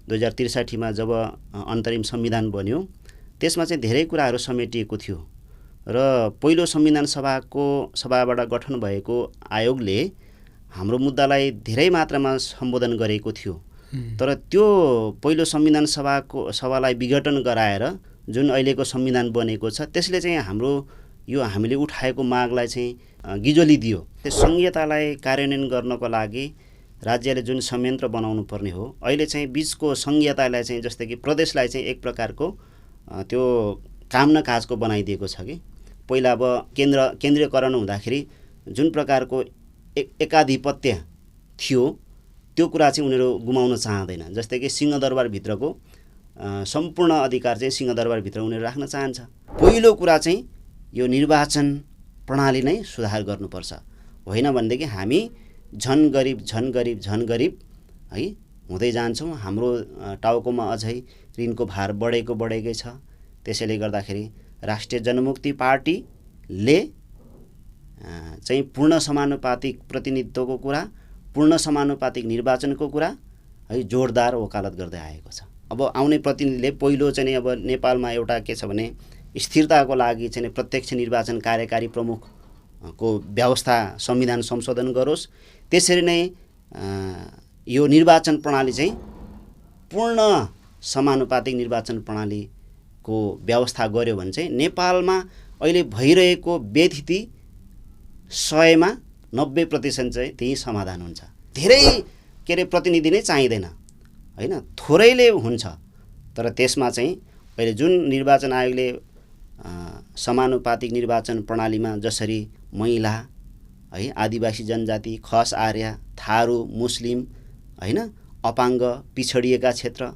2063 मा जब अन्तरिम संविधान बन्यो त्यसमा चाहिँ धेरै कुराहरू समेटिएको थियो र पहिलो संविधान सभाबाट गठन भएको आयोगले हाम्रो मुद्दालाई धेरै मात्रामा सम्बोधन गरेको थियो। तर त्यो पहिलो संविधान सभालाई विघटन गराएर जुन अहिलेको संविधान बनेको छ त्यसले चाहिँ हाम्रो यो हामीले उठाएको मागलाई चाहिँ गिजोली दियो। त्यो संघीयतालाई कार्यान्वयन गर्नको लागि राज्यले जुन संयन्त्र बनाउनु पर्ने हो अहिले चाहिँ बीचको संघीयतालाई चाहिँ जस्तै कि प्रदेशलाई चाहिँ एक प्रकारको त्यो काम न काजको बनाइदिएको छ कि पहिला अब केन्द्रीयकरण हुँदाखेरि जुन प्रकारको एकाधिपत्य थियो त्यो कुरा चाहिँ उनीहरू गुमाउन चाहँदैन। जस्तै कि सिंहदरबारभित्रको सम्पूर्ण अधिकार चाहिँ सिंहदरबारभित्र उनीहरू राख्न चाहन्छ। पहिलो कुरा चाहिँ यो निर्वाचन प्रणाली नै सुधार गर्नुपर्छ, होइन भनेदेखि हामी झन गरिब है हुँदै जान्छौँ। हाम्रो टाउकोमा अझै ऋणको भार बढेकै छ। त्यसैले गर्दाखेरि राष्ट्रिय जनमुक्ति पार्टीले चाहिँ पूर्ण समानुपातिक प्रतिनिधित्वको कुरा, पूर्ण समानुपातिक निर्वाचनको कुरा है जोरदार वकालत गर्दै आएको छ। अब आउने प्रतिनिधिले पहिलो चाहिँ अब नेपालमा एउटा के छ भने स्थिरताको लागि चाहिँ प्रत्यक्ष निर्वाचन कार्यकारी प्रमुखको व्यवस्था संविधान संशोधन गरोस्। त्यसरी नै यो निर्वाचन प्रणाली चाहिँ पूर्ण समानुपातिक निर्वाचन प्रणालीको व्यवस्था गर्यो भने चाहिँ नेपालमा अहिले भइरहेको व्यथिति 100मा 90% चाहिँ त्यही समाधान हुन्छ। धेरै प्रतिनिधि नै चाहिँदैन होइन, थोरैले हुन्छ। तर त्यसमा चाहिँ अहिले जुन निर्वाचन आयोगले समानुपातिक निर्वाचन प्रणालीमा जसरी महिला है, आदिवासी जनजाति, खस आर्य, थारू, मुस्लिम होइन, अपाङ्ग, पिछडिएका क्षेत्र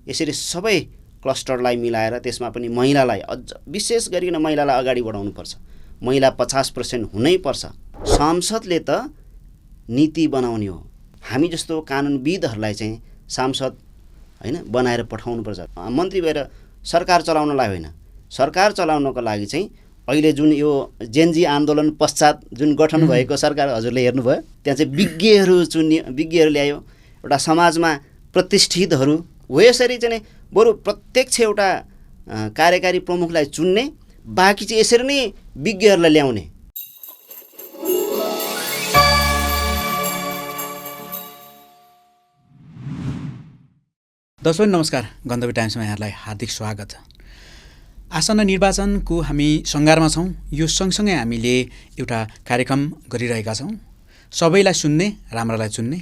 यसरी सबै क्लस्टरलाई मिलाएर त्यसमा पनि महिलालाई अझ विशेष गरिकन महिलालाई अगाडि बढाउनुपर्छ। महिला 50% हुनैपर्छ। सांसदले त नीति बनाउने हो, हामी जस्तो कानुनविदहरूलाई चाहिँ सांसद होइन बनाएर पठाउनुपर्छ। मन्त्री भएर सरकार चलाउनलाई होइन, सरकार चलाउनको लागि चाहिँ अहिले जुन यो जेनजी आन्दोलन पश्चात जुन गठन भएको सरकार हजुरले हेर्नुभयो, त्यहाँ चाहिँ विज्ञहरू ल्यायो, एउटा समाजमा प्रतिष्ठितहरू हो। यसरी चाहिँ बरु प्रत्यक्ष एउटा कार्यकारी प्रमुखलाई चुन्ने, बाँकी चाहिँ यसरी नै विज्ञहरूलाई ल्याउने। दर्शक नमस्कार, गन्तव्य टाइम्समा यहाँलाई हार्दिक स्वागत छ। आसन्न निर्वाचनको हामी सङ्घारमा छौँ। यो सँगसँगै हामीले एउटा कार्यक्रम गरिरहेका छौँ, सबैलाई सुन्ने, राम्रालाई चुन्ने।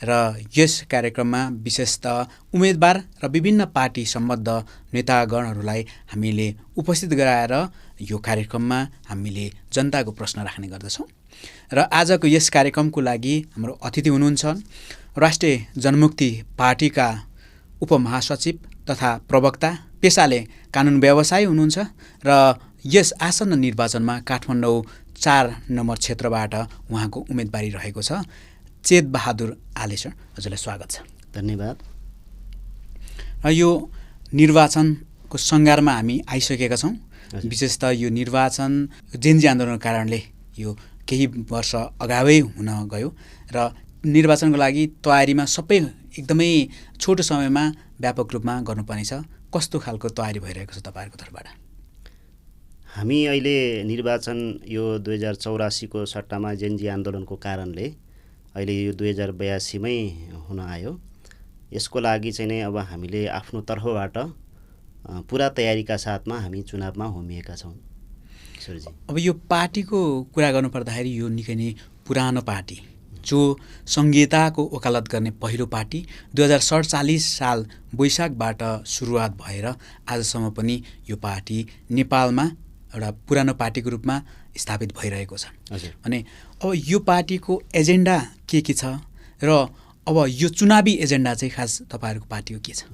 र यस कार्यक्रममा विशेषतः उम्मेदवार र विभिन्न पार्टी सम्बद्ध नेतागणहरूलाई हामीले उपस्थित गराएर यो कार्यक्रममा हामीले जनताको प्रश्न राख्ने गर्दछौँ। र आजको यस कार्यक्रमको लागि हाम्रो अतिथि हुनुहुन्छ राष्ट्रिय जनमुक्ति पार्टीका उपमहासचिव तथा प्रवक्ता, पेसाले कानुन व्यवसायी हुनुहुन्छ र यस आसन्न निर्वाचनमा काठमाडौँ 4 नम्बर क्षेत्रबाट उहाँको उम्मेदवारी रहेको छ। चेत बहादुर आले सर, हजुरलाई स्वागत छ। धन्यवाद। यो निर्वाचनको सङ्घारमा हामी आइसकेका छौँ। विशेषतः यो निर्वाचन जेनजी आन्दोलनको कारणले यो केही वर्ष अगावै हुन गयो र निर्वाचनको लागि तयारीमा सबै एकदमै छोटो समयमा व्यापक रूपमा गर्नुपर्ने छ। कस्तो खालको तयारी भइरहेको छ तपाईँहरूको तर्फबाट? हामी अहिले निर्वाचन यो 2084 को सट्टामा जेनजी आन्दोलनको कारणले अहिले यो 2082 मै हुन आयो। यसको लागि चाहिँ नै अब हामीले आफ्नो तर्फबाट पुरा तयारीका साथमा हामी चुनावमा होमिएका छौँ। सरजी, अब यो पार्टीको कुरा गर्नुपर्दाखेरि यो निकै नै पुरानो पार्टी, जो संहिताको वकालत गर्ने पहिलो पार्टी 2047 साल वैशाखबाट सुरुवात भएर आजसम्म पनि यो पार्टी नेपालमा एउटा पुरानो पार्टीको रूपमा स्थापित भइरहेको छ। अनि अब यो पार्टीको एजेन्डा के छ र अब यो चुनावी एजेन्डा चाहिँ खास तपाईँहरूको पार्टीको के छ?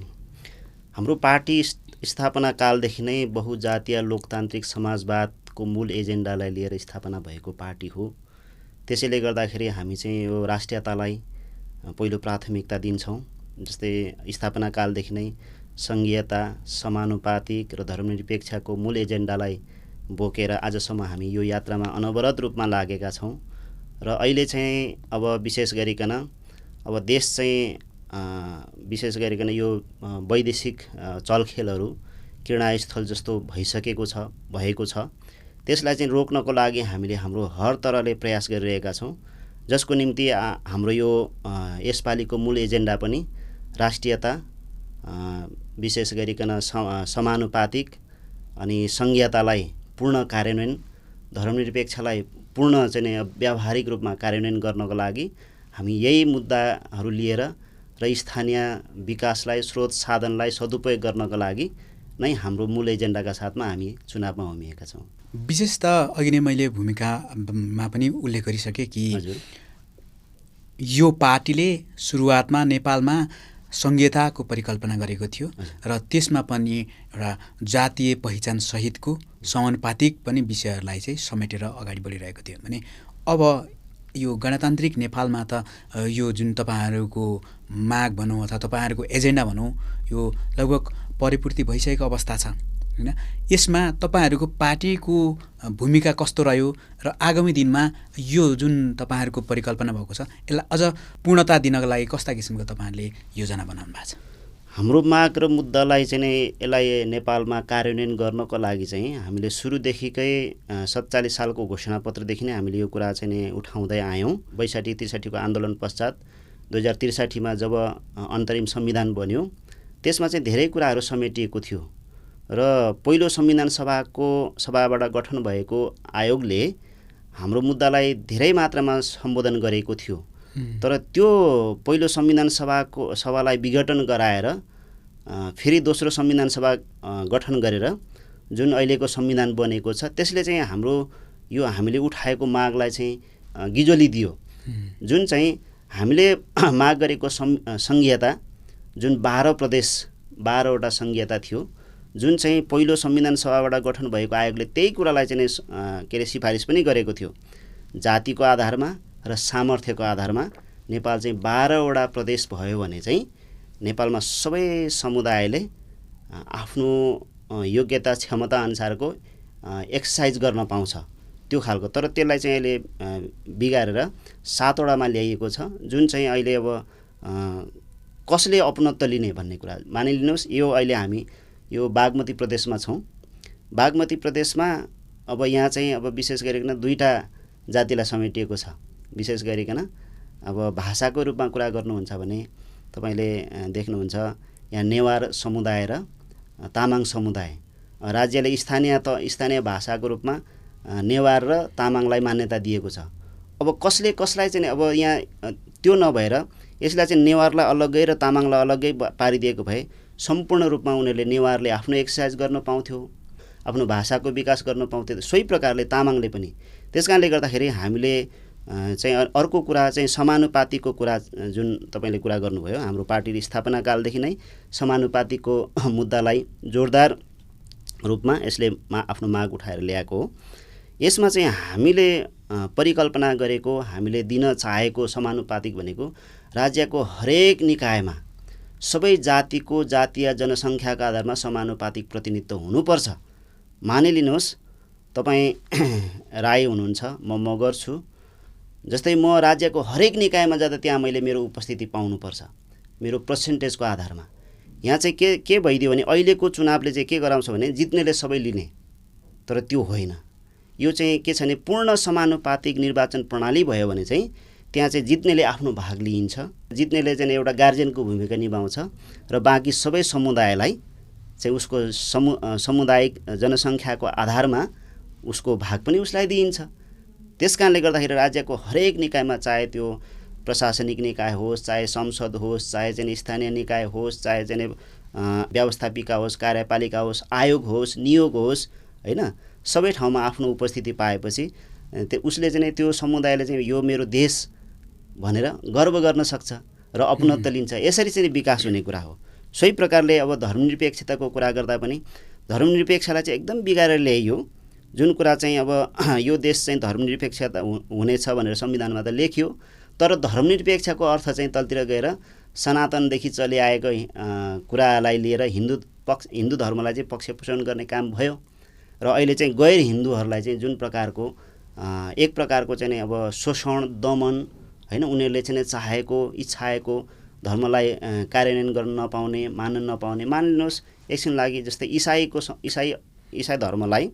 हाम्रो पार्टी स्थापना कालदेखि नै बहुजातीय लोकतान्त्रिक समाजवादको मूल एजेन्डालाई लिएर स्थापना भएको पार्टी हो। त्यसैले गर्दाखेरि हामी चाहिँ यो राष्ट्रियतालाई पहिलो प्राथमिकता दिन्छौँ। जस्तै स्थापना कालदेखि नै सङ्घीयता, समानुपातिक र धर्मनिरपेक्षको मूल एजेन्डालाई बोकेर आजसम्म हामी यो यात्रामा अनवरत रूपमा लागेका छौँ। र अहिले चाहिँ अब विशेष गरिकन अब देश चाहिँ विशेष गरिकन यो वैदेशिक चलखेलहरू किरणस्थल जस्तो भएको छ त्यसलाई चाहिँ रोक्नको लागि हामीले हाम्रो हर तरहले प्रयास गरिरहेका छौँ, जसको निम्ति हाम्रो यो यसपालिको मूल एजेन्डा पनि राष्ट्रियता, विशेष गरिकन समानुपातिक अनि संघीयतालाई पूर्ण कार्यान्वयन, धर्मनिरपेक्षलाई पूर्ण चाहिँ व्यावहारिक रूपमा कार्यान्वयन गर्नको लागि हामी यही मुद्दाहरू लिएर र स्थानीय विकासलाई, स्रोत साधनलाई सदुपयोग गर्नको लागि नै हाम्रो मूल एजेन्डाका साथमा हामी चुनावमा होमिएका छौँ। विशेष त अघि नै मैले भूमिकामा पनि उल्लेख गरिसकेँ कि यो पार्टीले सुरुवातमा नेपालमा संघीयताको परिकल्पना गरेको थियो र त्यसमा पनि एउटा जातीय पहिचान सहितको समानुपातिक पनि विषयहरूलाई चाहिँ समेटेर अगाडि बढिरहेको थियो भने अब यो गणतान्त्रिक नेपालमा त यो जुन तपाईँहरूको माग भनौँ अथवा तपाईँहरूको एजेन्डा भनौँ यो लगभग परिपूर्ति भइसकेको अवस्था छ हैन। यसमा तपाईँहरूको पार्टीको भूमिका कस्तो रह्यो र आगामी दिनमा यो जुन तपाईँहरूको परिकल्पना भएको छ यसलाई अझ पूर्णता दिनको लागि कस्ता किसिमको तपाईँहरूले योजना बनाउनु भएको छ? हाम्रो माग र मुद्दालाई चाहिँ यसलाई नेपालमा कार्यान्वयन गर्नको लागि चाहिँ हामीले सुरुदेखिकै 47 सालको घोषणापत्रदेखि नै हामीले यो कुरा चाहिँ उठाउँदै आयौँ। 62-63 को आन्दोलन पश्चात 2063 मा जब अन्तरिम संविधान बन्यो त्यसमा चाहिँ धेरै कुराहरू समेटिएको थियो र पहिलो संविधान सभाबाट गठन भएको आयोगले हाम्रो मुद्दालाई धेरै मात्रामा सम्बोधन गरेको थियो। तर त्यो पहिलो संविधान सभालाई विघटन गराएर फेरि दोस्रो संविधान सभा गठन गरेर जुन अहिलेको संविधान बनेको छ त्यसले चाहिँ हाम्रो यो हामीले उठाएको मागलाई चाहिँ गिजोली दियो। जुन चाहिँ हामीले माग गरेको संघीयता जुन 12वटा संघीयता थियो, जुन चाहिँ पहिलो संविधान सभाबाट गठन भएको आयोगले त्यही कुरालाई चाहिँ के अरे सिफारिस पनि गरेको थियो। जातिको आधारमा र सामर्थ्यको आधारमा नेपाल चाहिँ 12वटा प्रदेश भयो भने चाहिँ नेपालमा सबै समुदायले आफ्नो योग्यता क्षमता अनुसारको एक्सर्साइज गर्न पाउँछ त्यो खालको। तर त्यसलाई चाहिँ अहिले बिगारेर 7वटामा ल्याइएको छ, जुन चाहिँ अहिले अब कसले अपनत्व लिने भन्ने कुरा। मानिलिनुहोस् यो अहिले हामी यो बागमती प्रदेशमा छौँ। बागमती प्रदेशमा अब यहाँ चाहिँ अब विशेष गरिकन 2टा जातिलाई समेटिएको छ। विशेष गरिकन अब भाषाको रूपमा कुरा गर्नुहुन्छ भने तपाईले देख्नुहुन्छ यहाँ नेवार समुदाय र तामाङ समुदाय। राज्यले स्थानीय भाषाको रूपमा नेवार र तामाङलाई मान्यता दिएको छ। अब कसले कसलाई चाहिँ अब यहाँ त्यो नभएर यसलाई चाहिँ नेवारलाई अलग्गै र तामाङलाई अलग्गै पारिदिएको भए सम्पूर्ण रूपमा उनीहरूले नेवारले आफ्नो एक्सर्साइज गर्न पाउँथ्यो, आफ्नो भाषाको विकास गर्न पाउँथ्यो। सोही प्रकारले तामाङले पनि। त्यसकारणले गर्दाखेरि हामीले चाहिँ अर्को कुरा चाहिँ समानुपातिकको कुरा जुन तपाईले कुरा गर्नुभयो, हाम्रो पार्टी स्थापना कालदेखि नै समानुपातिकको मुद्दालाई जोरदार रूपमा यसले आफ्नो माग उठाएर ल्याएको हो। यसमा चाहिँ हामीले परिकल्पना गरेको, हामीले दिन चाहेको समानुपातिक भनेको राज्यको हरेक निकायमा सबै जातिको जातीय जनसङ्ख्याका आधारमा समानुपातिक प्रतिनिधित्व हुनुपर्छ। मानिलिनुहोस् तपाईँ राई हुनुहुन्छ, म मगर छु, जस्तै म राज्यको हरेक निकायमा जाँदा त्यहाँ मैले मेरो उपस्थिति पाउनुपर्छ मेरो पर्सेन्टेजको आधारमा। यहाँ चाहिँ के भइदियो भने अहिलेको चुनावले चाहिँ के गराउँछ भने जित्नेले सबै लिने, तर त्यो होइन। यो चाहिँ के छ भने पूर्ण समानुपातिक निर्वाचन प्रणाली भयो भने चाहिँ त्यहाँ चाहिँ जित्नेले आफ्नो भाग लिइन्छ, जित्नेले चाहिँ एउटा गार्जियनको भूमिका निभाउँछ र बाँकी सबै समुदायलाई चाहिँ उसको सामुदायिक जनसङ्ख्याको आधारमा उसको भाग पनि उसलाई दिइन्छ। त्यसकारणले गर्दाखेरि राज्यको हरेक निकायमा, चाहे त्यो प्रशासनिक निकाय होस्, चाहे संसद होस्, चाहे चाहिँ स्थानीय निकाय होस्, चाहे चाहिँ व्यवस्थापिका होस्, कार्यपालिका होस्, आयोग होस्, नियोग होस्, हैन, सबै ठाउँमा आफ्नो उपस्थिति पाएपछि उसले चाहिँ त्यो समुदायले चाहिँ यो मेरो देश भनेर गर्व गर्न सक्छ र अपनत्व लिन्छ। यसरी चाहिँ विकास हुने कुरा हो। सोही प्रकारले अब धर्मनिरपेक्षताको कुरा गर्दा पनि धर्मनिरपेक्षलाई चाहिँ एकदम बिगारेर ल्याइयो। जुन कुरा चाहिँ अब यो देश चाहिँ धर्मनिरपेक्षता हुनेछ भनेर संविधानमा त लेखियो, तर धर्मनिरपेक्षको अर्थ चाहिँ तलतिर गएर सनातनदेखि चलिआएको कुरालाई लिएर हिन्दू धर्मलाई चाहिँ पक्षपोषण गर्ने काम भयो र अहिले चाहिँ गैर हिन्दूहरूलाई चाहिँ जुन प्रकारको एक प्रकारको चाहिँ अब शोषण, दमन, हैन, उनीहरूले चाहिँ चाहेको इच्छाएको धर्मलाई कार्यान्वयन गर्न नपाउने, मान्न नपाउने, मानिलिनुहोस् एकछिन लागि जस्तै इसाई धर्मलाई,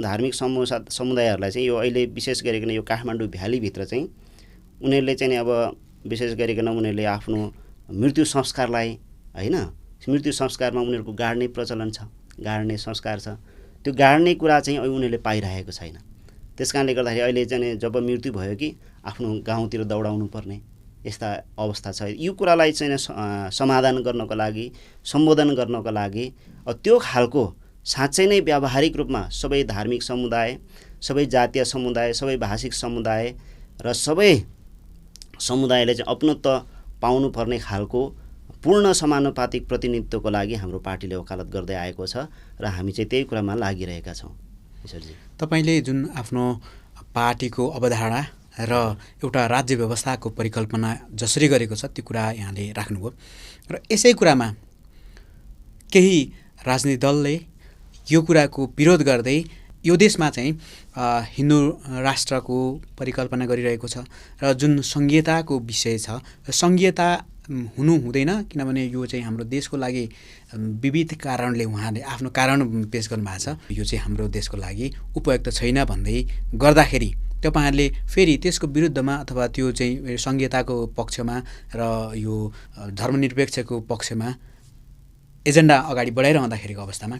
धार्मिक समुदायहरूलाई चाहिँ यो अहिले विशेष गरिकन यो काठमाडौँ भ्यालीभित्र चाहिँ उनीहरूले चाहिँ अब विशेष गरिकन उनीहरूले आफ्नो मृत्यु संस्कारलाई हैन, मृत्यु संस्कारमा उनीहरूको गाड्ने प्रचलन छ, गाड्ने संस्कार छ। त्यो गाड्ने कुरा चाहिँ उनीहरूले पाइरहेको छैन। त्यसकारणले गर्दाखेरि अहिले चाहिँ जब मृत्यु भयो कि आफ्नो गाउँतिर दौडाउनु पर्ने यस्ता अवस्था छ। यो कुरालाई चाहिँ समाधान गर्नको लागि, सम्बोधन गर्नको लागि त्यो खालको साँच्चै नै व्यावहारिक रूपमा सबै धार्मिक समुदाय, सबै जातीय समुदाय, सबै भाषिक समुदाय र सबै समुदायले चाहिँ अपनत्व पाउनुपर्ने खालको पूर्ण समानुपातिक प्रतिनिधित्वको लागि हाम्रो पार्टीले वकालत गर्दै आएको छ र हामी चाहिँ त्यही कुरामा लागिरहेका छौँ। ईश्वरजी, तपाईँले जुन आफ्नो पार्टीको अवधारणा र एउटा राज्य व्यवस्थाको परिकल्पना जसरी गरेको छ त्यो कुरा यहाँले राख्नुभयो र यसै कुरामा केही राजनीतिक दलले यो कुराको विरोध गर्दै यो देशमा चाहिँ हिन्दू राष्ट्रको परिकल्पना गरिरहेको छ र जुन संघीयताको विषय छ, संघीयता हुनु हुँदैन, किनभने यो चाहिँ हाम्रो देशको लागि विविध कारणले उहाँले आफ्नो कारण पेश गर्नुभएको छ, यो चाहिँ हाम्रो देशको लागि उपयुक्त छैन भन्दै गर्दाखेरि तपाईँहरूले फेरि त्यसको विरुद्धमा अथवा त्यो चाहिँ संघीयताको पक्षमा र यो धर्मनिरपेक्षको पक्षमा एजेन्डा अगाडि बढाइरहँदाखेरिको अवस्थामा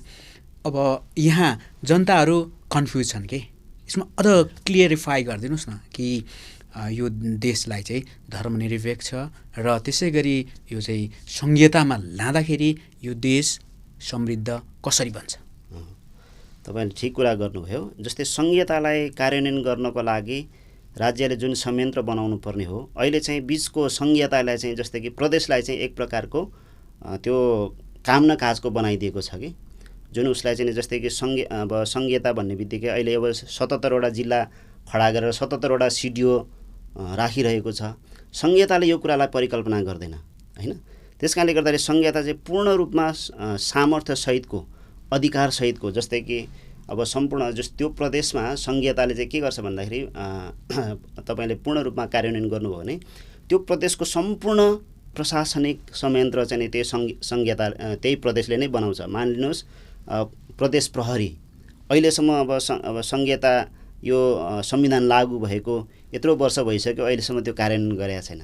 अब यहाँ जनताहरू कन्फ्युज छन् कि यसमा अझ क्लियरिफाई गरिदिनुहोस् न कि यो देशलाई चाहिँ धर्मनिरपेक्ष र त्यसै गरी यो चाहिँ संघीयतामा लाँदाखेरि यो देश समृद्ध कसरी बन्छ? तपाईँले ठिक कुरा गर्नुभयो। जस्तै संघीयतालाई कार्यान्वयन गर्नको लागि राज्यले जुन संयन्त्र बनाउनु पर्ने हो, अहिले चाहिँ बीचको संघीयतालाई चाहिँ जस्तै कि प्रदेशलाई चाहिँ एक प्रकारको त्यो काम न काजको बनाइदिएको छ कि जुन उसलाई चाहिँ जस्तै कि संघीयता भन्ने बित्तिकै अहिले अब 77वटा जिल्ला खडा गरेर 77वटा सिडिओ राखिरहेको छ। संघीयताले यो कुरालाई परिकल्पना गर्दैन हैन। त्यसकारणले गर्दाखेरि संघीयता चाहिँ पूर्ण रूपमा सामर्थ्य सहितको, अधिकार सहितको, जस्तै कि अब सम्पूर्ण त्यो प्रदेशमा संघीयताले चाहिँ के गर्छ भन्दाखेरि तपाईँले पूर्ण रूपमा कार्यान्वयन गर्नुभयो भने त्यो प्रदेशको सम्पूर्ण प्रशासनिक संयन्त्र चाहिँ त्यही संघीयता त्यही प्रदेशले नै बनाउँछ। मानिलिनुहोस् प्रदेश प्रहरी अहिलेसम्म अब संघीयता यो संविधान लागू भएको यत्रो वर्ष भइसक्यो, अहिलेसम्म त्यो कार्यान्वयन गरेका छैन।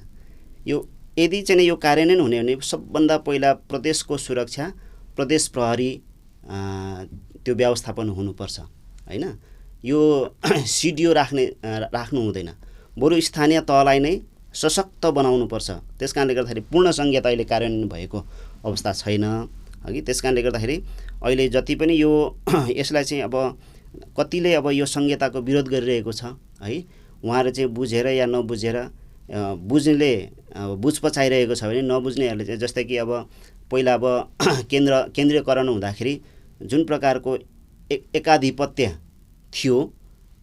यो यदि चाहिँ यो कार्यान्वयन हुने भने सबभन्दा पहिला प्रदेशको सुरक्षा प्रदेश प्रहरी त्यो व्यवस्थापन हुनुपर्छ हैन। यो सिडिओ राख्नु हुँदैन, बरु स्थानीय तहलाई नै सशक्त बनाउनुपर्छ। त्यसकारणले गर्दाखेरि पूर्ण संघीयता अहिले कार्यान्वयन भएको अवस्था छैन अघि। त्यसकारणले गर्दाखेरि अहिले जति पनि यो यसलाई चाहिँ अब कतिले अब यो संघीयताको विरोध गरिरहेको छ है, उहाँहरू चाहिँ बुझेर या नबुझेर, बुझ्नेले बुझ पचाइरहेको छ भने नबुझ्नेहरूले चाहिँ जस्तै कि अब पहिला अब केन्द्रीयकरण हुँदाखेरि जुन प्रकारको एकाधिपत्य थियो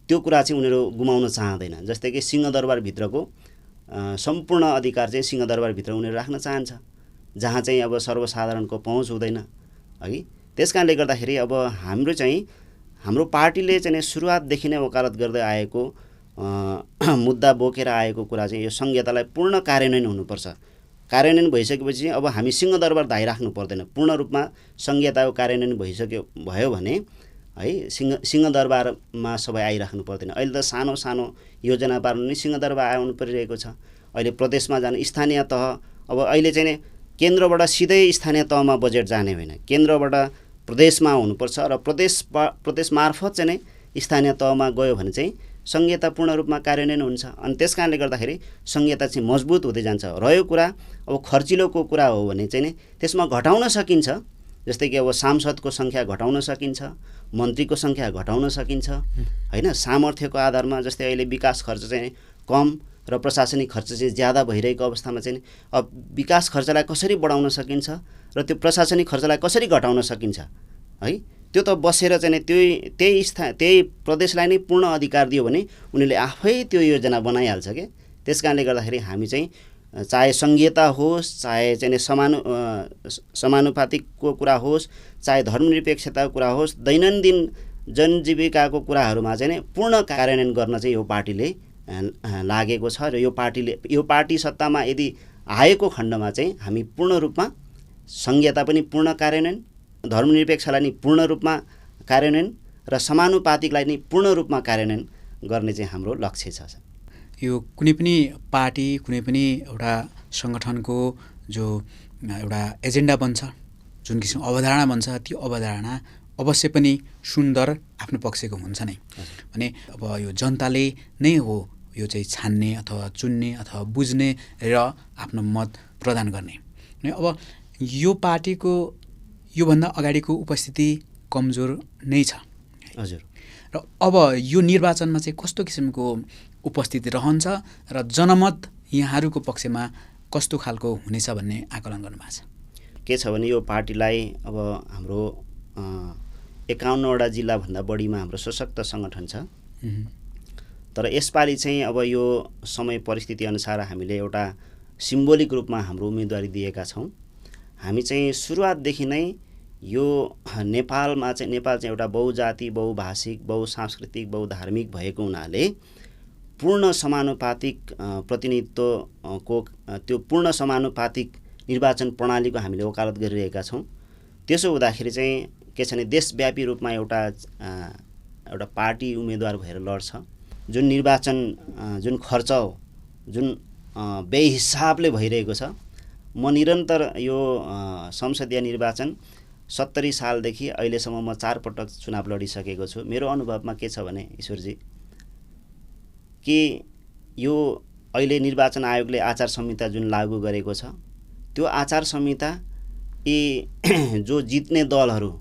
त्यो कुरा चाहिँ उनीहरू गुमाउन चाहँदैन। जस्तै कि सिंहदरबारभित्रको सम्पूर्ण अधिकार चाहिँ सिंहदरबारभित्र उनीहरू राख्न चाहन्छ, जहाँ चाहिँ अब सर्वसाधारणको पहुँच हुँदैन अघि। त्यसकारणले गर्दाखेरि अब हाम्रो पार्टीले चाहिँ सुरुवातदेखि नै वकालत गर्दै आएको मुद्दा बोकेर आएको कुरा चाहिँ यो संघीयतालाई पूर्ण कार्यान्वयन हुनुपर्छ। कार्यान्वयन भइसकेपछि अब हामी सिंहदरबार धाइराख्नु पर्दैन, पूर्ण रूपमा संघीयताको कार्यान्वयन भयो भने है सिंहदरबारमा सबै आइराख्नु पर्दैन। अहिले त सानो सानो योजना पार्नु नै सिंहदरबार आउनु परिरहेको छ। अहिले प्रदेशमा जानु स्थानीय तह, अब अहिले चाहिँ केन्द्रबाट सिधै स्थानीय तहमा बजेट जाने होइन, केन्द्रबाट प्रदेशमा हुनुपर्छ र प्रदेश मार्फत चाहिँ स्थानीय तहमा गयो भने चाहिँ संघीयता पूर्ण रूपमा कार्यान्वयन हुन्छ। अनि त्यसकारणले गर्दाखेरि संघीयता चाहिँ मजबुत हुँदै जान्छ। रह्यो कुरा अब खर्चिलोको कुरा हो भने चाहिँ त्यसमा घटाउन सकिन्छ, जस्तै कि अब सांसदको सङ्ख्या घटाउन सकिन्छ, मन्त्रीको सङ्ख्या घटाउन सकिन्छ हैन। सामर्थ्यको आधारमा जस्तै अहिले विकास खर्च चाहिँ कम र प्रशासनिक खर्च चाहिँ ज्यादा भइरहेको अवस्थामा चाहिँ अब विकास खर्चलाई कसरी बढाउन सकिन्छ र त्यो प्रशासनिक खर्चलाई कसरी घटाउन सकिन्छ है, त्यो त बसेर चाहिँ त्यही प्रदेशलाई नै पूर्ण अधिकार दियो भने उनीहरूले आफै त्यो योजना बनाइहाल्छ के। त्यसकारणले गर्दाखेरि हामी चाहिँ चाहे संघीयता होस्, चाहे चाहिँ समानुपातिकको कुरा होस्, चाहे धर्मनिरपेक्षताको कुरा होस्, दैनन्दिन जनजीविकाको कुराहरूमा चाहिँ पूर्ण कार्यान्वयन गर्न चाहिँ यो पार्टीले लागेको छ र यो पार्टी सत्तामा यदि आएको खण्डमा चाहिँ हामी पूर्ण रूपमा संहिता पनि पूर्ण कार्यान्वयन, धर्मनिरपेक्षलाई नि पूर्ण रूपमा कार्यान्वयन र समानुपातिकलाई नि पूर्ण रूपमा कार्यान्वयन गर्ने चाहिँ हाम्रो लक्ष्य छ। यो कुनै पनि पार्टी, कुनै पनि एउटा सङ्गठनको जो एउटा एजेन्डा बन्छ, जुन किसिमको अवधारणा बन्छ, त्यो अवधारणा अवश्य पनि सुन्दर आफ्नो पक्षको हुन्छ नै। भने अब यो जनताले नै हो यो चाहिँ छान्ने अथवा चुन्ने अथवा बुझ्ने र आफ्नो मत प्रदान गर्ने। अब यो पार्टीको योभन्दा अगाडिको उपस्थिति कमजोर नै छ। हजुर। र अब यो निर्वाचनमा चाहिँ कस्तो किसिमको उपस्थिति रहन्छ र जनमत यहाँहरूको पक्षमा कस्तो खालको हुनेछ भन्ने आकलन गर्नुभएको छ? के छ भने यो पार्टीलाई अब हाम्रो 51वटा जिल्लाभन्दा बढीमा हाम्रो सशक्त सङ्गठन छ। तर यसपालि चाहिँ अब यो समय परिस्थिति अनुसार हामीले एउटा सिम्बोलिक रूपमा हाम्रो उम्मेदवारी दिएका छौँ। हामी चाहिँ सुरुवातदेखि नै यो नेपाल चाहिँ एउटा बहुजाति, बहुभाषिक, बहुसांस्कृतिक, बहुधार्मिक भएको हुनाले पूर्ण समानुपातिक प्रतिनिधित्वको त्यो पूर्ण समानुपातिक निर्वाचन प्रणालीको हामीले वकालत गरिरहेका छौँ। त्यसो हुँदाखेरि चाहिँ के छ भने देशव्यापी रूपमा एउटा पार्टी उम्मेदवार भएर लड्छ। जुन निर्वाचन जुन खर्च हो, जुन बेहिसाबले भइरहेको छ। म निरन्तर यो संसदीय निर्वाचन 70 सालदेखि अहिलेसम्म म 4 पटक चुनाव लडिसकेको छु। मेरो अनुभवमा के छ भने ईश्वरजी, कि यो अहिले निर्वाचन आयोगले आचार संहिता जुन लागू गरेको छ, त्यो आचार संहिता यी जो जित्ने दलहरू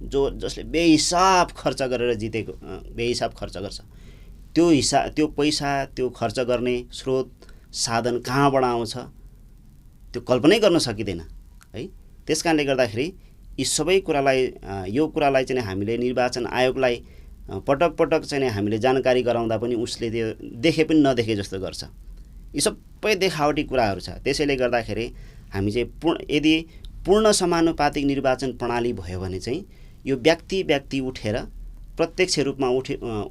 जसले बेहिसाब खर्च गरेर जितेको, बेहिसाब खर्च गर्छ, त्यो पैसा, त्यो खर्च गर्ने स्रोत साधन कहाँबाट आउँछ त्यो कल्पनै गर्न सकिँदैन है। त्यसकारणले गर्दाखेरि यी सबै कुरालाई यो कुरालाई चाहिँ हामीले निर्वाचन आयोगलाई पटक पटक चाहिँ हामीले जानकारी गराउँदा पनि उसले त्यो देखे पनि नदेखे जस्तो गर्छ। यी सबै देखावटी कुराहरू छ। त्यसैले गर्दाखेरि हामी चाहिँ यदि पूर्ण समानुपातिक निर्वाचन प्रणाली भयो भने चाहिँ यो व्यक्ति उठेर प्रत्यक्ष रूपमा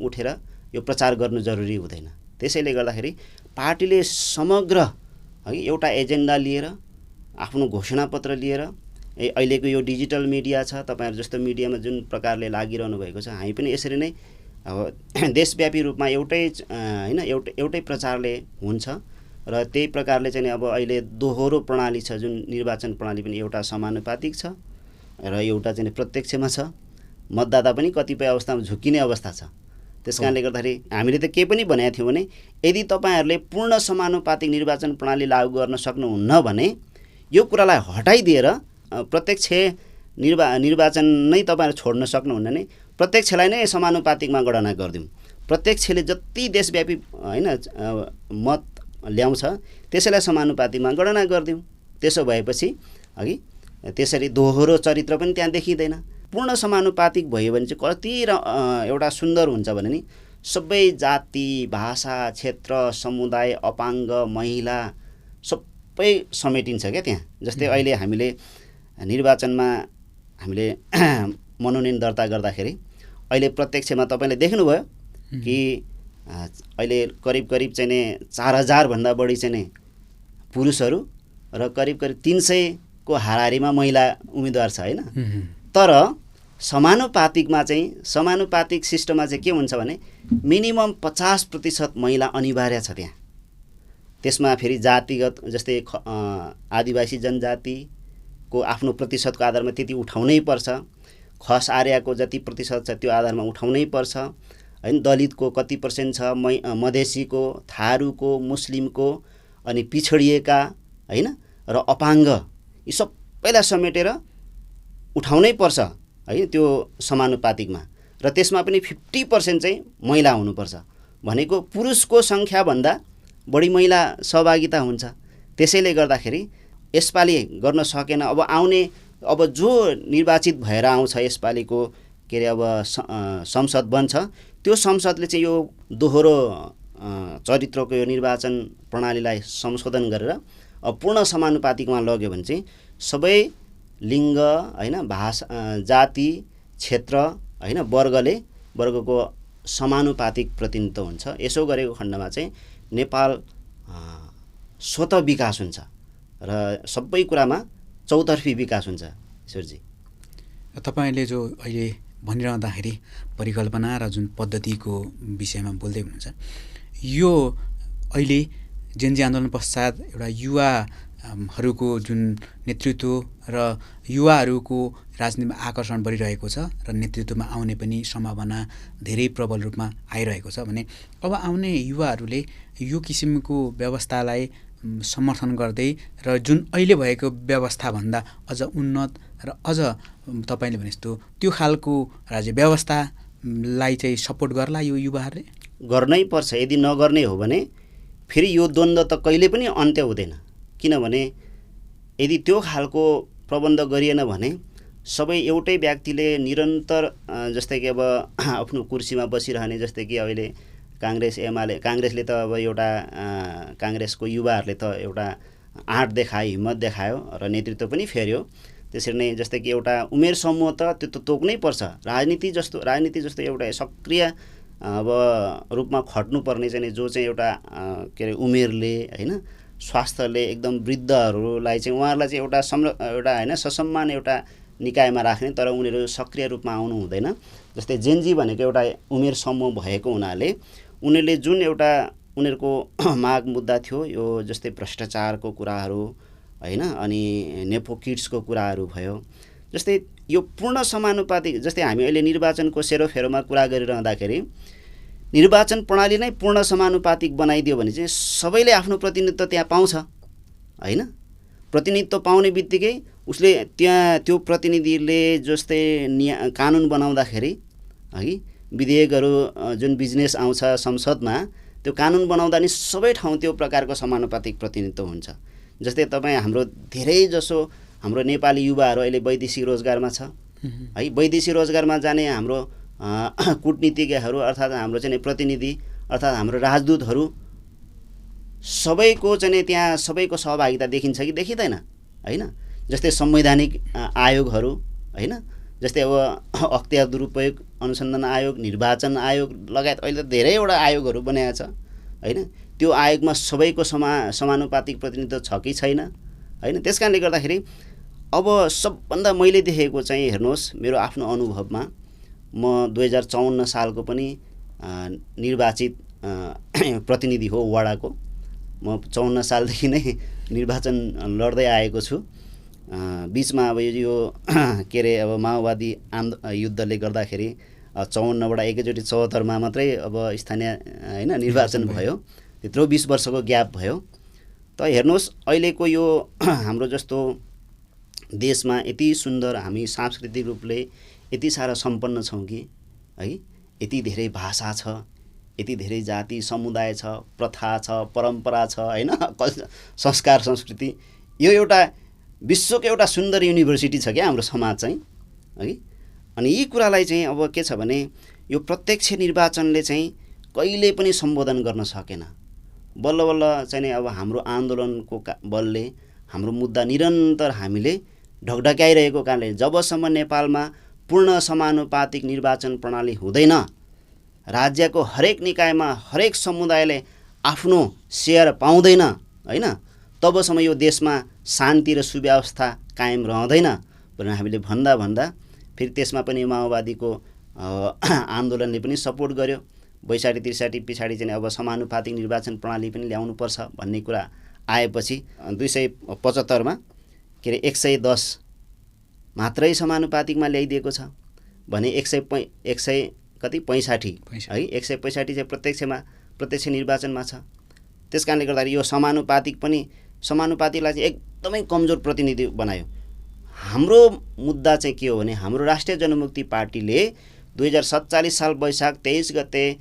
उठेर यो प्रचार गर्नु जरुरी हुँदैन। त्यसैले गर्दाखेरि पार्टीले समग्र है एउटा एजेन्डा लिएर, आफ्नो घोषणापत्र लिएर, अहिलेको यो डिजिटल मिडिया छ, तपाईहरु जस्तो मिडियामा जुन प्रकारले लागिरहनु भएको छ, हामी पनि यसरी नै अब देशव्यापी रूपमा एउटै प्रचारले हुन्छ र त्यही प्रकारले चाहिँ अब अहिले दोहोरो प्रणाली छ, जुन निर्वाचन प्रणाली पनि एउटा समानुपातिक छ र एउटा चाहिँ प्रत्यक्षमा छ। मतदाता पनि कतिपय अवस्थामा झुक्किने अवस्था छ। त्यसकारणले गर्दाखेरि हामीले त के पनि भनेका थियौँ भने यदि तपाईहरुले पूर्ण समानुपातिक निर्वाचन प्रणाली लागू गर्न सक्नुहुन्न भने यो कुरालाई हटाइदिएर प्रत्यक्ष निर्वाचन नै तपाईहरु छोड्न सक्नुहुन्न भने प्रत्यक्षलाई नै समानुपातिकमा गणना गर्दियौँ। प्रत्यक्षले जति देशव्यापी मत ल्याउँछ त्यसैलाई समानुपातिकमा गणना गर्दियौँ। त्यसो भएपछि अघि त्यसरी दोहोरो चरित्र पनि त्यहाँ देखिँदैन। पूर्ण समानुपातिक भयो भने चाहिँ कति एउटा सुन्दर हुन्छ भने नि सबै जाति, भाषा, क्षेत्र, समुदाय, अपाङ्ग, महिला सबै समेटिन्छ क्या त्यहाँ। जस्तै अहिले हामीले निर्वाचनमा हामीले मनोनयन दर्ता गर्दाखेरि अहिले प्रत्यक्षमा तपाईले देख्नुभयो कि अहिले करिब चाहिँ 4000 भन्दा बढी चाहिँ पुरुषहरू र करिब 300 को हाराहारीमा महिला उम्मेदवार छ हैन। तर समानुपातिकमा चाहिँ समानुपातिक सिस्टममा चाहिँ के हुन्छ भने मिनिमम 50% महिला अनिवार्य छ त्यहाँ। त्यसमा फेरि जातिगत जस्तै आदिवासी जनजातिको आफ्नो प्रतिशतको आधारमा त्यति उठाउनै पर्छ। खस आर्यको जति प्रतिशत छ त्यो आधारमा उठाउनै पर्छ हैन। दलितको कति % छ, मधेसीको, थारूको, मुस्लिमको, अनि पिछडिएका हैन र अपाङ्ग, यी सबैलाई समेटेर उठाउनै पर्छ है त्यो समानुपातिकमा। र त्यसमा पनि 50% चाहिँ महिला हुनुपर्छ भनेको पुरुषको संख्याभन्दा बढी महिला सहभागिता हुन्छ। त्यसैले गर्दाखेरि यसपालि गर्न सकेन। अब जो निर्वाचित भएर आउँछ यसपालिको के अरे अब संसद बन्छ, त्यो संसदले चाहिँ यो दोहोरो चरित्रको यो निर्वाचन प्रणालीलाई संशोधन गरेर पूर्ण समानुपातिकमा लग्यो भने चाहिँ सबै लिङ्ग हैन, भाषा, जाति, क्षेत्र हैन, वर्गको समानुपातिक प्रतिनिधित्व हुन्छ। यसो गरेको खण्डमा चाहिँ नेपाल स्वतः विकास हुन्छ र सबै कुरामा चौतर्फी विकास हुन्छ। ईश्वरजी, तपाईँले जो अहिले भनिरहँदाखेरि परिकल्पना र जुन पद्धतिको विषयमा बोल्दै हुनुहुन्छ, यो अहिले जेनजी आन्दोलन पश्चात एउटा युवाहरूको जुन नेतृत्व र युवाहरूको राजनीतिमा आकर्षण बढिरहेको छ र नेतृत्वमा आउने पनि सम्भावना धेरै प्रबल रूपमा आइरहेको छ भने अब आउने युवाहरूले यो किसिमको व्यवस्थालाई समर्थन गर्दै र जुन अहिले भएको व्यवस्थाभन्दा अझ उन्नत र अझ तपाईँले भने जस्तो त्यो खालको राज्य व्यवस्थालाई चाहिँ सपोर्ट गर्ला यो युवाहरूले? गर्नै पर्छ। यदि नगर्ने हो भने फेरि यो द्वन्द्व त कहिले पनि अन्त्य हुँदैन। किनभने यदि त्यो खालको प्रबन्ध गरिएन भने सबै एउटै व्यक्तिले निरन्तर जस्तै कि अब आफ्नो कुर्सीमा बसिरहने, जस्तै कि अहिले काङ्ग्रेस एमाले, काङ्ग्रेसले त अब एउटा काङ्ग्रेसको युवाहरूले त एउटा आँट देखायो, हिम्मत देखायो र नेतृत्व पनि फेर्यो। त्यसरी नै जस्तै कि एउटा उमेर समूह त त्यो त तोक्नै पर्छ। राजनीति जस्तो एउटा सक्रिय अब रूपमा खट्नुपर्ने चाहिँ जो चाहिँ एउटा के अरे उमेरले होइन स्वास्थ्यले एकदम वृद्धहरूलाई चाहिँ उहाँहरूलाई चाहिँ एउटा होइन ससम्मान एउटा निकायमा राख्ने, तर उनीहरू सक्रिय रूपमा आउनु हुँदैन। जस्तै जेनजी भनेको एउटा उमेर समूह भएको हुनाले उनीहरूले जुन एउटा उनीहरूको माग मुद्दा थियो, यो जस्तै भ्रष्टाचारको कुराहरू होइन, अनि नेपो किड्सको कुराहरू भयो, जस्तै यो पूर्ण समानुपातिक, जस्तै हामी अहिले निर्वाचनको सेरोफेरोमा कुरा गरिरहँदाखेरि निर्वाचन प्रणाली नै पूर्ण समानुपातिक बनाइदियो भने चाहिँ सबैले आफ्नो प्रतिनिधित्व त्यहाँ पाउँछ होइन। प्रतिनिधित्व पाउने बित्तिकै उसले त्यहाँ त्यो प्रतिनिधिले जस्तै कानुन बनाउँदाखेरि है विधेयकहरू जुन बिजनेस आउँछ संसदमा, त्यो कानुन बनाउँदा नि सबै ठाउँ त्यो प्रकारको समानुपातिक प्रतिनिधित्व हुन्छ। जस्तै तपाईँ हाम्रो धेरै जसो हाम्रो नेपाली युवाहरू अहिले वैदेशिक रोजगारमा छ है। वैदेशिक रोजगारमा जाने हाम्रो कूटनीतिज्ञहरू अर्थात् हाम्रो चाहिँ प्रतिनिधि अर्थात् हाम्रो राजदूतहरू सबैको चाहिँ त्यहाँ सबैको सहभागिता देखिन्छ कि देखिँदैन होइन। जस्तै संवैधानिक आयोगहरू होइन, जस्तै अब अख्तियार दुरुपयोग अनुसन्धान आयोग, निर्वाचन आयोग लगायत अहिले त धेरैवटा आयोगहरू बनाएको छ होइन। त्यो आयोगमा सबैको समानुपातिक प्रतिनिधित्व छ कि छैन होइन। त्यस कारणले गर्दाखेरि अब सबभन्दा मैले देखेको चाहिँ हेर्नुहोस्, मेरो आफ्नो अनुभवमा म 2054 सालको पनि निर्वाचित प्रतिनिधि हो वडाको। म 54 सालदेखि नै निर्वाचन लड्दै आएको छु। बिचमा अब यो के अरे अब माओवादी युद्धले गर्दाखेरि 54बाट एकैचोटि 74मा मात्रै अब स्थानीय होइन निर्वाचन भयो, त्यत्रो 20 वर्षको ग्याप भयो। त हेर्नुहोस् अहिलेको यो हाम्रो जस्तो देशमा यति सुन्दर हामी सांस्कृतिक रूपले यति सारा सम्पन्न छौँ कि है, यति धेरै भाषा छ, यति धेरै जाति समुदाय छ, प्रथा छ, परम्परा छ होइन, संस्कार संस्कृति, यो एउटा विश्वको एउटा सुन्दर युनिभर्सिटी छ क्या हाम्रो समाज चाहिँ है। अनि यी कुरालाई चाहिँ अब के छ भने यो प्रत्यक्ष निर्वाचनले चाहिँ कहिले पनि सम्बोधन गर्न सकेन। बल्ल बल्ल चाहिँ अब हाम्रो आन्दोलनको बलले हाम्रो मुद्दा निरन्तर हामीले ढकढक्याइरहेको कारणले जबसम्म नेपालमा पूर्ण समानुपातिक निर्वाचन प्रणाली हुँदैन, राज्यको हरेक निकायमा हरेक समुदायले आफ्नो सेयर पाउँदैन होइन, तबसम्म यो देशमा शान्ति र सुव्यवस्था कायम रहँदैन भनेर हामीले भन्दा फेरि त्यसमा पनि माओवादीको आन्दोलनले पनि सपोर्ट गर्यो। 62-63 पछाडि चाहिँ अब समानुपातिक निर्वाचन प्रणाली पनि ल्याउनुपर्छ भन्ने कुरा आएपछि 275मा के अरे 110 मात्रै समानुपातिकमा ल्याइदिएको छ भने 100 कति 65 है, 165 चाहिँ प्रत्यक्ष निर्वाचनमा छ। त्यस कारणले गर्दाखेरि यो समानुपातिकलाई चाहिँ एकदमै कमजोर प्रतिनिधि बनायो। हाम्रो मुद्दा चाहिँ के हो भने हाम्रो राष्ट्रिय जनमुक्ति पार्टीले 2047 साल वैशाख 23 गते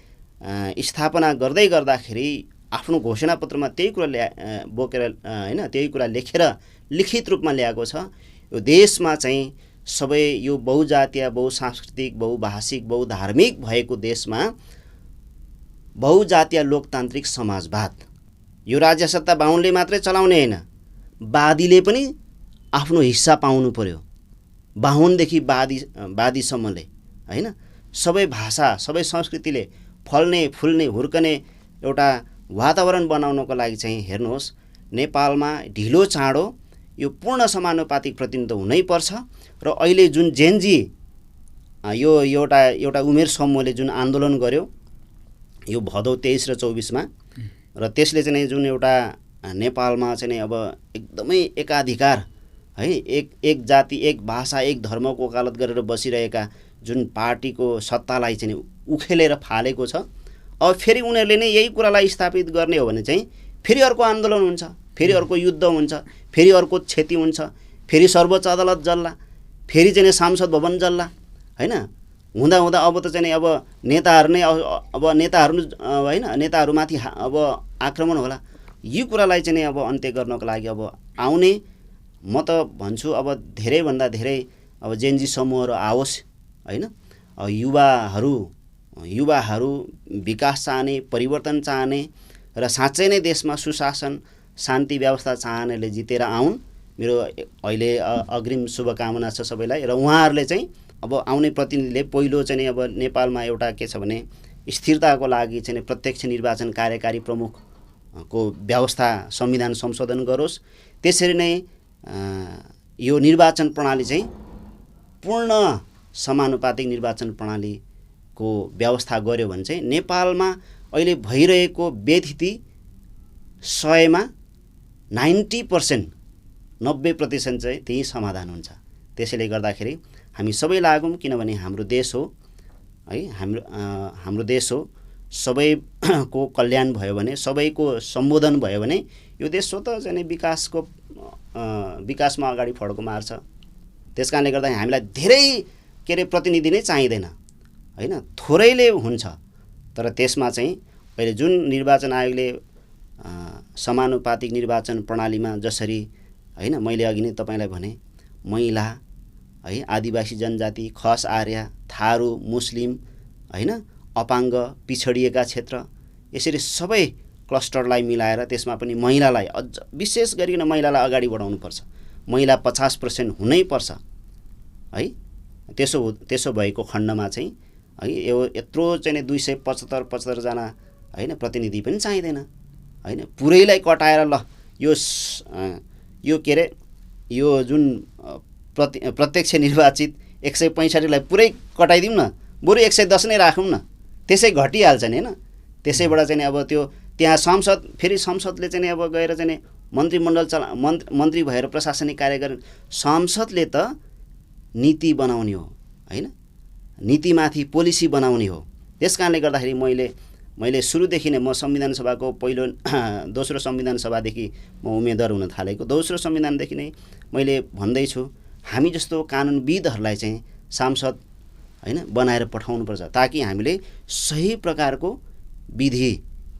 स्थापना गर्दै गर्दाखेरि आफ्नो घोषणापत्रमा त्यही कुरा बोकेर होइन, त्यही कुरा लेखेर लिखित रूपमा ल्याएको छ। यो देशमा चाहिँ सबै यो बहुजातीय, बहुसांस्कृतिक, बहुभाषिक, बहुधार्मिक भएको देशमा बहुजातीय लोकतान्त्रिक समाजवाद, यो राज्य सत्ता बाहुनले मात्रै चलाउने होइन, वादीले पनि आफ्नो हिस्सा पाउनु पर्यो। बाहुनदेखि वादीसम्मले होइन, सबै भाषा सबै संस्कृतिले फल्ने फुल्ने हुर्कने एउटा वातावरण बनाउनको लागि चाहिँ हेर्नुहोस् नेपालमा ढिलो चाँडो यो पूर्ण समानुपातिक प्रतिनिधित्व हुनैपर्छ र अहिले जुन जेनजी यो एउटा उमेर समूहले जुन आन्दोलन गर्यो यो भदौ 23 र 24मा र त्यसले चाहिँ जुन एउटा नेपालमा चाहिँ अब एकदमै एकाधिकार है एक जाति एक भाषा एक धर्मको वकालत गरेर बसिरहेका जुन पार्टीको सत्तालाई चाहिँ उखेलेर फालेको छ। अब फेरि उनीहरूले नै यही कुरालाई स्थापित गर्ने हो भने चाहिँ फेरि अर्को आन्दोलन हुन्छ, फेरि अर्को युद्ध हुन्छ, फेरि अर्को क्षति हुन्छ, फेरि सर्वोच्च अदालत जल्ला, फेरि चाहिँ संसद भवन जल्ला हैन। हुँदा हुँदा अब त चाहिँ अब नेताहरू नै अब नेताहरूमाथि अब आक्रमण होला। यो कुरालाई चाहिँ अब अन्त्य गर्नको लागि अब आउने म त भन्छु अब धेरैभन्दा धेरै अब जेनजी समूहहरू आओस् हैन। युवाहरू विकास चाहने, परिवर्तन चाहने र साँच्चै नै देशमा सुशासन शान्ति व्यवस्था चाहनेले जितेर आउन्। मेरो अहिले अग्रिम शुभकामना छ सबैलाई। र उहाँहरूले चाहिँ अब आउने प्रतिनिधिले पहिलो चाहिँ अब नेपालमा एउटा के छ भने स्थिरताको लागि चाहिँ प्रत्यक्ष निर्वाचन कार्यकारी प्रमुखको व्यवस्था संविधान संशोधन गरोस्। त्यसरी नै यो निर्वाचन प्रणाली चाहिँ पूर्ण समानुपातिक निर्वाचन प्रणालीको व्यवस्था गर्यो भने चाहिँ नेपालमा अहिले भइरहेको व्यथिति 100मा 90% 90% चाहिँ त्यही समाधान हुन्छ। त्यसैले गर्दाखेरि हामी सबै लागौँ, किनभने हाम्रो देश हो है, हाम्रो देश हो। सबैको कल्याण भयो भने, सबैको सम्बोधन भयो भने यो देश स्वतः चाहिँ विकासमा अगाडि फड्को मार्छ। त्यसकारणले गर्दा हामीलाई धेरै के अरे प्रतिनिधि नै चाहिँदैन हैन, थोरैले हुन्छ। तर त्यसमा चाहिँ अहिले जुन निर्वाचन आयोगले समानुपातिक निर्वाचन प्रणालीमा जसरी हैन, मैले अघि नै तपाईलाई भने महिला है, आदिवासी जनजाति, खस आर्या, थारू, मुस्लिम हैन, अपाङ्ग, पिछडिएका क्षेत्र, यसरी सबै क्लस्टरलाई मिलाएर त्यसमा पनि महिलालाई अझ विशेष गरिकन महिलालाई अगाडि बढाउनुपर्छ। महिला 50% हुनैपर्छ है। त्यसो भएको खण्डमा चाहिँ है यो यत्रो चाहिँ 275 जना हैन प्रतिनिधि पनि चाहिँदैन हैन। पुरैलाई कटाएर ल यो के अरे यो जुन प्रत्यक्ष निर्वाचित 165 लाई पुरै कटाइदिउँ न, बरु 110 नै राखौँ न, त्यसै घटिहाल्छ नि हैन। त्यसैबाट चाहिँ अब त्यो त्यहाँ फेरि संसदले चाहिँ अब गएर चाहिँ मन्त्रीमण्डल मन्त्री भएर प्रशासनिक कार्य गर्ने। संसदले त नीति बनाउने हो हैन, नीतिमाथि पोलिसी बनाउने हो। त्यसकारणले गर्दाखेरि मैले सुरुदेखि नै म संविधान सभाको दोस्रो संविधान सभादेखि म उम्मेदवार हुन थालेको, दोस्रो संविधानदेखि नै मैले भन्दैछु हामी जस्तो कानुनविदहरूलाई चाहिँ सांसद हैन बनाएर पठाउनुपर्छ, ताकि हामीले सही प्रकारको विधि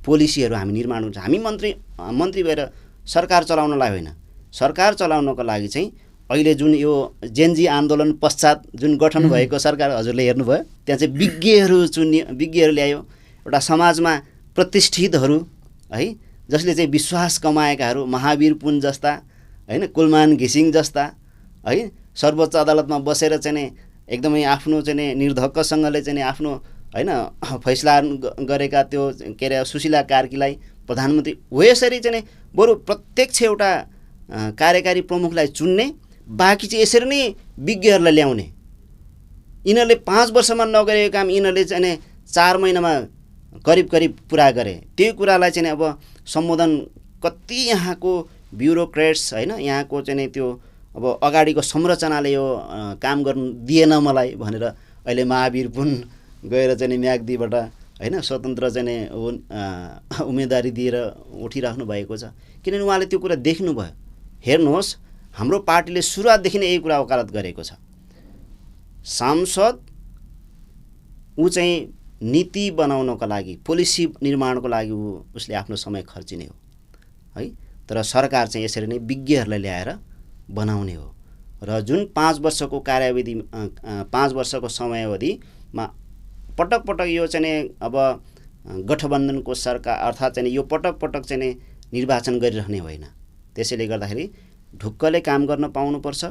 पोलिसीहरू हामी निर्माण हुन्छ। हामी मन्त्री भएर सरकार चलाउनलाई होइन, सरकार चलाउनको लागि चाहिँ अहिले जुन यो जेनजी आन्दोलन पश्चात जुन गठन भएको सरकार हजुरले हेर्नुभयो, त्यहाँ चाहिँ विज्ञहरू ल्यायो, एउटा समाजमा प्रतिष्ठितहरू है, जसले चाहिँ विश्वास कमाएकाहरू, महावीर पुन जस्ता हैन, कुलमान घिसिङ जस्ता है, सर्वोच्च अदालतमा बसेर चाहिँ एकदमै आफ्नो चाहिँ निर्धक्कसँगले चाहिँ आफ्नो हैन फैसला गरेका त्यो के अरे सुशीला कार्कीलाई प्रधानमन्त्री हो। यसरी चाहिँ बरु प्रत्यक्ष एउटा कार्यकारी प्रमुखलाई चुन्ने, बाँकी चाहिँ यसरी नै विज्ञहरूलाई ल्याउने। यिनीहरूले 5 वर्षमा नगरेको काम यिनीहरूले चाहिँ 4 महिनामा करिब पुरा गरे। त्यो कुरालाई चाहिँ अब सम्बोधन कति यहाँको ब्युरोक्रेट्स हैन, यहाँको चाहिँ त्यो अब अगाडिको संरचनाले यो काम गर्नु दिएन मलाई भनेर अहिले महावीर पुन गएर चाहिँ म्याग्दीबाट हैन स्वतन्त्र चाहिँ उम्मेदवारी दिएर उठिराख्नु भएको छ। किनभने उहाँले त्यो कुरा देख्नुभयो। हेर्नुहोस्, हाम्रो पार्टीले सुरुवातदेखि नै यही कुरा वकालत गरेको छ। सांसद ऊ चाहिँ नीति बनाउनको लागि, पोलिसी निर्माणको लागि उसले आफ्नो समय खर्चिने हो है। तर सरकार चाहिँ यसरी नै विज्ञहरूलाई ल्याएर बनाउने हो। र जुन 5 वर्षको कार्यावधि 5 वर्षको समयावधिमा पटक यो चाहिँ अब गठबन्धनको सरकार अर्थात् चाहिँ यो पटक चाहिँ निर्वाचन गरिरहने होइन। त्यसैले गर्दाखेरि ढुक्कले काम गर्न पाउनुपर्छ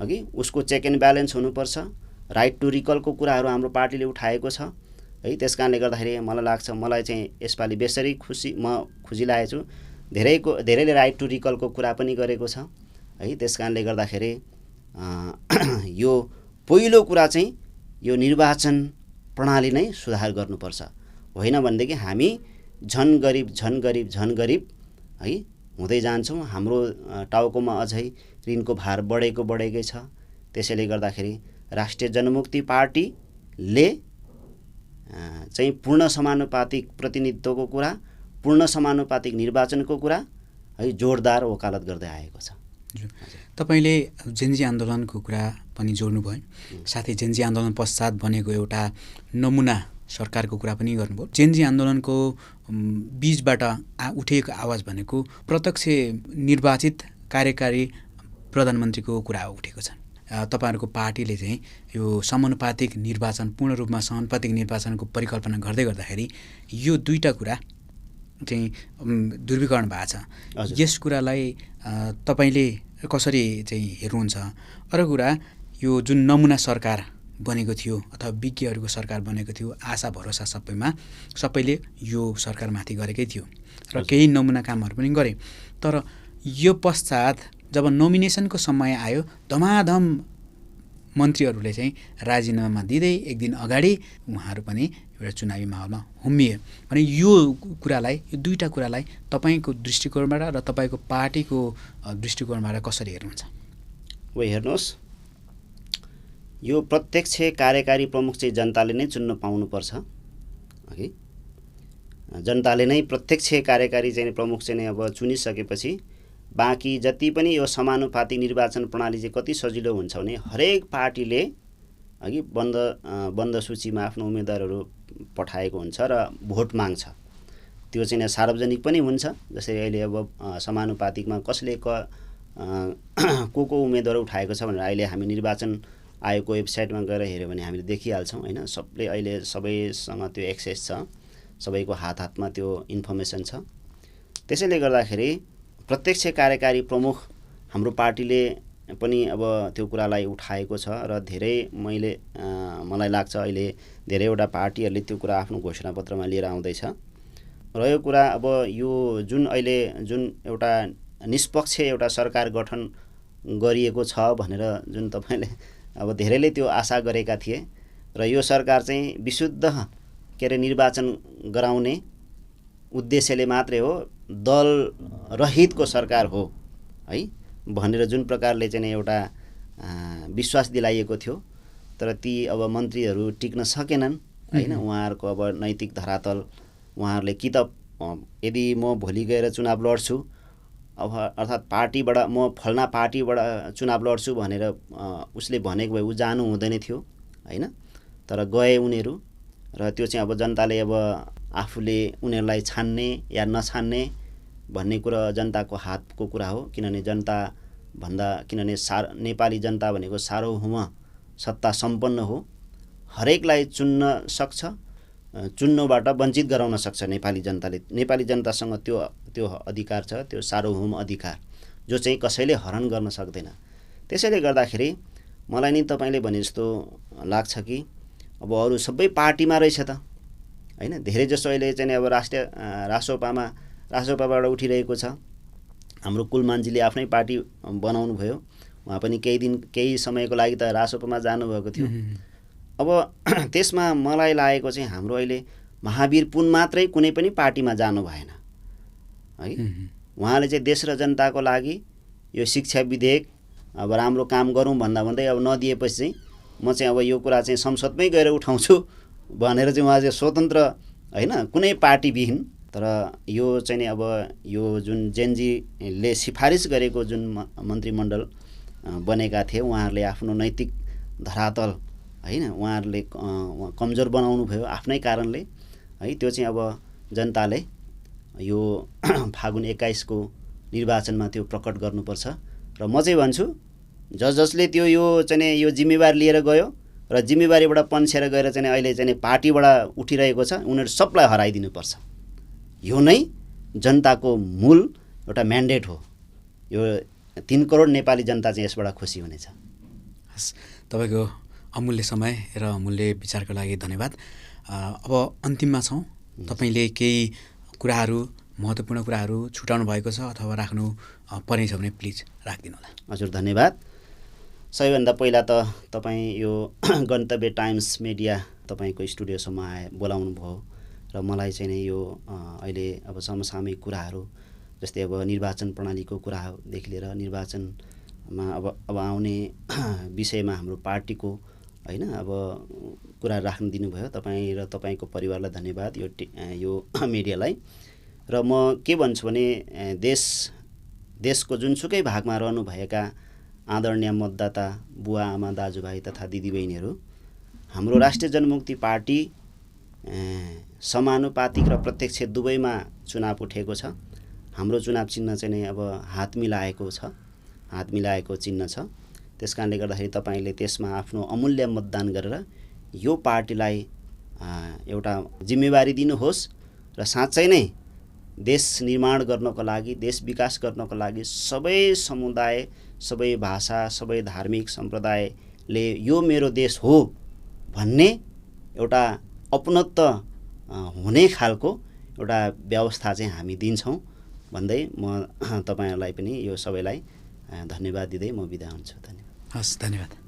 अघि, उसको चेक एन्ड ब्यालेन्स हुनुपर्छ। राइट टु रिकलको कुराहरू हाम्रो पार्टीले उठाएको छ है। त्यसकारणले गर्दाखेरि मलाई लाग्छ, मलाई चाहिँ यसपालि बेसरी खुसी लागेको छु। धेरैले राइट टु रिकलको कुरा पनि गरेको छ है। त्यस कारणले गर्दाखेरि यो पहिलो कुरा चाहिँ यो निर्वाचन प्रणाली नै सुधार गर्नुपर्छ, होइन भनेदेखि हामी झन गरिब है हुँदै जान्छौँ। हाम्रो टाउकोमा अझै ऋणको भार बढेकै छ। त्यसैले गर्दाखेरि राष्ट्रिय जनमुक्ति पार्टीले चाहिँ पूर्ण समानुपातिक प्रतिनिधित्वको कुरा, पूर्ण समानुपातिक निर्वाचनको कुरा है जोडदार वकालत गर्दै आएको छ। तपाईले जेन्जी आन्दोलनको कुरा पनि जोड्नुभयो, साथै जेन्जी आन्दोलन पश्चात बनेको एउटा नमुना सरकारको कुरा पनि गर्नुभयो। जेन्जी आन्दोलनको बीचबाट उठेको आवाज भनेको प्रत्यक्ष निर्वाचित कार्यकारी प्रधानमन्त्रीको कुरा उठेको छ। तपाईहरुको पार्टीले चाहिँ यो समानुपातिक निर्वाचन, पूर्ण रूपमा समानुपातिक निर्वाचनको परिकल्पना गर्दाखेरि यो दुईटा कुरा चाहिँ ध्रुवीकरण भएको छ। यस कुरालाई तपाईले कसरी चाहिँ हेर्नुहुन्छ? अर्को कुरा, यो जुन नमुना सरकार बनेको थियो अथवा विज्ञहरूको सरकार बनेको थियो, आशा भरोसा सबैले यो सरकारमाथि गरेकै थियो र केही नमुना कामहरू पनि गरे। तर यो पश्चात जब नोमिनेसनको समय आयो, धमाधम मन्त्रीहरूले चाहिँ राजीनामा दिँदै एक दिन अगाडि उहाँहरू पनि एउटा चुनावी माहौलमा हुम्मिए भने यो कुरालाई, यो दुईटा कुरालाई तपाईँको दृष्टिकोणबाट र तपाईँको पार्टीको दृष्टिकोणबाट कसरी हेर्नुहुन्छ? हेर्नुहोस्, यो प्रत्यक्ष कार्यकारी प्रमुख चाहिँ जनताले नै चुन्न पाउनुपर्छ है। जनताले नै प्रत्यक्ष कार्यकारी चाहिँ प्रमुख चाहिँ अब चुनिसकेपछि बाँकी जति पनि यो समानुपातिक निर्वाचन प्रणाली चाहिँ कति सजिलो हुन्छ भने हरेक पार्टीले अघि बन्द सूचीमा आफ्नो उम्मेदवारहरू पठाएको हुन्छ र भोट माग्छ। त्यो चाहिँ सार्वजनिक पनि हुन्छ। जसरी अहिले अब समानुपातिकमा कसले को उम्मेदवार उठाएको छ भनेर अहिले हामी निर्वाचन आयोगको वेबसाइटमा गएर हेऱ्यो भने हामीले देखिहाल्छौँ होइन। सबले अहिले सबैसँग त्यो एक्सेस छ, सबैको हातमा त्यो इन्फर्मेसन छ। त्यसैले गर्दाखेरि प्रत्यक्ष कार्यकारी प्रमुख हाम्रो पार्टीले पनि अब त्यो कुरालाई उठाएको छ र मलाई लाग्छ अहिले धेरैवटा पार्टीहरूले त्यो कुरा आफ्नो घोषणापत्रमा लिएर आउँदैछ। र यो कुरा अब यो जुन एउटा निष्पक्ष एउटा सरकार गठन गरिएको छ भनेर जुन तपाईले अब धेरैले त्यो आशा गरेका थिए र यो सरकार चाहिँ विशुद्ध निर्वाचन गराउने उद्देश्यले मात्रै हो, दल रहितको सरकार हो है भनेर जुन प्रकारले चाहिँ एउटा विश्वास दिलाइएको थियो। तर ती अब मन्त्रीहरू टिक्न सकेनन् हैन। उहाँहरूको अब नैतिक धरातल, उहाँहरूले कि त यदि म भोलि गएर चुनाव लड्छु अब अर्थात् पार्टीबाट म फल्ना पार्टीबाट चुनाव लड्छु भनेर उसले भनेको भए उ जानु हुँदैन थियो हैन। तर गए उनीहरू र त्यो चाहिँ अब जनताले अब आफूले उनीहरूलाई छान्ने या नछान्ने भन्ने कुरा जनताको हातको कुरा हो। किनभने नेपाली जनता भनेको सार्वभौम सत्ता सम्पन्न हो, हरेकलाई चुन्न सक्छ, चुन्नबाट वञ्चित गराउन सक्छ नेपाली जनताले। नेपाली जनतासँग त्यो अधिकार छ, त्यो सार्वभौम अधिकार जो चाहिँ कसैले हरण गर्न सक्दैन। त्यसैले गर्दाखेरि मलाई नि तपाईले भने जस्तो लाग्छ कि अब अरू सबै पार्टीमा रहेछ त हैन। धेरै जसो अहिले चाहिँ अब रासोपाबाट उठिरहेको छ। हाम्रो कुलमानजीले आफ्नै पार्टी बनाउनु भयो, उहाँ पनि केही समयको लागि त रासोपामा जानुभएको थियो। अब त्यसमा मलाई लागेको चाहिँ हाम्रो अहिले महावीर पुन मात्रै कुनै पनि पार्टीमा जानु भएन है। उहाँले चाहिँ देश र जनताको लागि यो शिक्षा विधेयक अब राम्रो काम गरौँ भन्दै अब नदिएपछि चाहिँ म चाहिँ अब यो कुरा चाहिँ संसदमै गएर उठाउँछु भनेर चाहिँ उहाँ चाहिँ स्वतन्त्र हैन, कुनै पार्टी विहीन। तर यो चाहिँ अब यो जुन जेनजीले सिफारिस गरेको जुन मन्त्रीमण्डल बनेका थिए, उहाँहरूले आफ्नो नैतिक धरातल हैन उहाँहरूले कमजोर बनाउनु भयो आफ्नै कारणले है। त्यो चाहिँ अब जनताले यो फागुन 21 को निर्वाचनमा त्यो प्रकट गर्नुपर्छ। र म चाहिँ भन्छु जसले यो चाहिँ यो जिम्मेवारी लिएर गयो र जिम्मेवारीबाट पन्छेर गएर चाहिँ अहिले चाहिँ पार्टीबाट उठिरहेको छ, उनीहरू सबलाई हराइदिनुपर्छ। यो नै जनताको मूल एउटा म्यान्डेट हो। यो 3 करोड नेपाली जनता चाहिँ यसबाट खुसी हुनेछ। हस्, तपाईको अमूल्य समय र अमूल्य विचारको लागि धन्यवाद। अब अन्तिममा छौँ, तपाईले केही कुराहरू महत्त्वपूर्ण कुराहरू छुटाउनु भएको छ अथवा राख्नु पर्नेछ भने प्लिज राखिदिनु होला। हजुर धन्यवाद। सबैभन्दा पहिला त तपाईँ यो गन्तव्य टाइम्स मिडिया तपाईँको स्टुडियोसम्म बोलाउनु भयो र मलाई चाहिँ नि यो अहिले अब समसामयिक कुराहरू जस्तै अब निर्वाचन प्रणालीको कुरादेखि लिएर निर्वाचनमा अब आउने विषयमा हाम्रो पार्टीको होइन अब कुरा राख्न दिनुभयो तपाईँ र तपाईँको परिवारलाई धन्यवाद यो मिडियालाई। र म के भन्छु भने देशको जुनसुकै भागमा रहनुभएका आदरणीय मतदाता बुवा आमा दाजुभाइ तथा दिदीबहिनीहरू, हाम्रो राष्ट्रिय जनमुक्ति पार्टी समानुपातिक र प्रत्यक्ष दुवैमा चुनाव उठेको छ। हाम्रो चुनाव चिन्ह चाहिँ नै अब हात मिलाएको चिन्ह छ। त्यस कारणले गर्दाखेरि तपाईँले त्यसमा आफ्नो अमूल्य मतदान गरेर यो पार्टीलाई एउटा जिम्मेवारी दिनुहोस् र साँच्चै नै देश निर्माण गर्नको लागि, देश विकास गर्नको लागि सबै समुदाय, सबै भाषा, सबै धार्मिक सम्प्रदायले यो मेरो देश हो भन्ने एउटा अपनत्व हुने खालको एउटा व्यवस्था चाहिँ हामी दिन्छौँ भन्दै म तपाईँहरूलाई पनि यो सबैलाई धन्यवाद दिँदै म बिदा हुन्छु। धन्यवाद। हस्, धन्यवाद।